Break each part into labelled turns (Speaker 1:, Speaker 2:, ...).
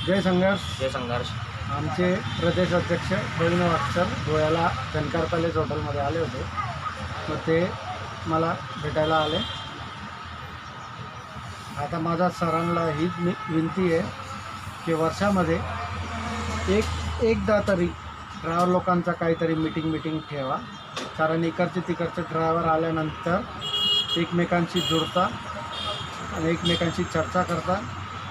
Speaker 1: जय संघर्ष.
Speaker 2: जय संघर्ष.
Speaker 1: आमचे प्रदेश अध्यक्ष गोविंद वाटसर गोव्याला धनकार पॅलेस हॉटेलमध्ये आले होते. मग ते मला भेटायला आले. आता माझा सरांना हीच विनंती आहे की वर्षामध्ये एकदा तरी ड्रायव्हर लोकांचा काहीतरी मीटिंग ठेवा. कारण इकडचे तिकडचे ड्रायव्हर आल्यानंतर एकमेकांशी जुळता आणि एकमेकांशी चर्चा करता.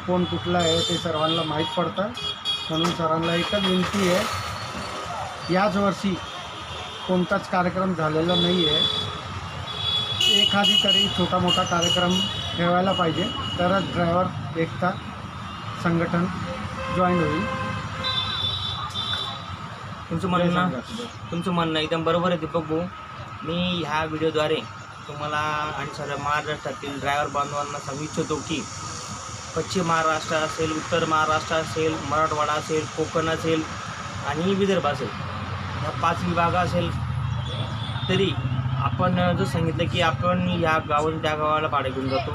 Speaker 1: कोण कुठला आहे ते सर्वांना माहीत पडतं. म्हणून सरांना एकच विनंती आहे, याच वर्षी कोणताच कार्यक्रम झालेला नाही आहे. एखादी तरी छोटा मोठा कार्यक्रम ठेवायला पाहिजे, तरच ड्रायव्हर एकता संघटन जॉईन होईल.
Speaker 2: तुमचं म्हणणं एकदम बरोबर आहे दीपक भाऊ. मी ह्या व्हिडिओद्वारे तुम्हाला आणि सर्व महाराष्ट्रातील ड्रायव्हर बांधवांना सांगू इच्छितो की पश्चिम महाराष्ट्र असेल, उत्तर महाराष्ट्र असेल, मराठवाडा असेल, कोकण असेल आणि विदर्भ असेल, ह्या 5 विभाग असेल तरी आपण जर सांगितलं की आपण ह्या गावातून त्या गावाला भाडे घेऊन जातो,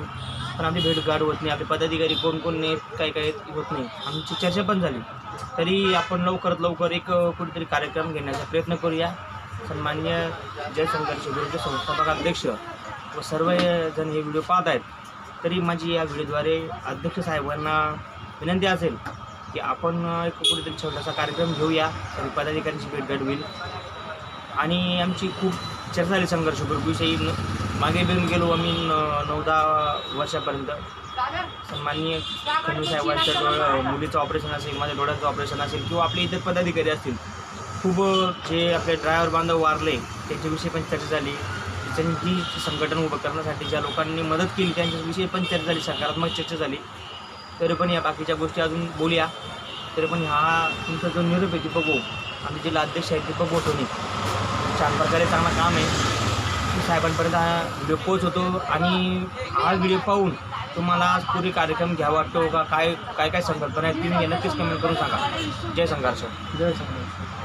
Speaker 2: पण आपली भेटगाठ होत नाही. आपले पदाधिकारी कोण नाही, काही होत नाही. आमची चर्चा पण झाली. तरी आपण लवकरात लवकर एक कुठेतरी कार्यक्रम घेण्याचा प्रयत्न करूया. सन्माननीय जय संघर्ष विरुद्ध संस्थापक अध्यक्ष व सर्वजण हे व्हिडिओ पाहत आहेत. तरी माझी या व्हिडिओद्वारे अध्यक्ष साहेबांना विनंती असेल की आपण एक कुठेतरी छोटासा कार्यक्रम घेऊया. सर्व पदाधिकाऱ्यांची भेटगाठ होईल. आणि आमची खूप चर्चा झाली संघर्ष ग्रुपविषयी. मागे पण गेलो आम्ही 9-10 वर्षापर्यंत. सन्माननीय खंडू साहेबांचं मुलीचं ऑपरेशन असेल, माझ्या डोळ्याचं ऑपरेशन असेल किंवा आपले इतर पदाधिकारी असतील, खूप जे आपले ड्रायव्हर बांधव वारले त्यांच्याविषयी पण चर्चा झाली. त्यांची संघटन उभं करण्यासाठी ज्या लोकांनी मदत केली त्यांच्याविषयी पण चर्चा झाली, सकारात्मक चर्चा झाली. तरी पण या बाकीच्या गोष्टी अजून बोलूया. तरी पण हा तुमचा जो निरोप आहे दीपक भाऊ, आमचे जिल्हा अध्यक्ष आहेत दीपक बोटोनी, छान प्रकारे चांगला काम आहे की साहेबांपर्यंत हा व्हिडिओ पोहोचवतो. आणि हा व्हिडिओ पाहून तुम्हाला आज पुढे कार्यक्रम घ्यावा वाटतो का, काय संकल्पना आहे ती नक्कीच कमेंट करून सांगा. जय संघर्ष.
Speaker 1: जय संघर्ष.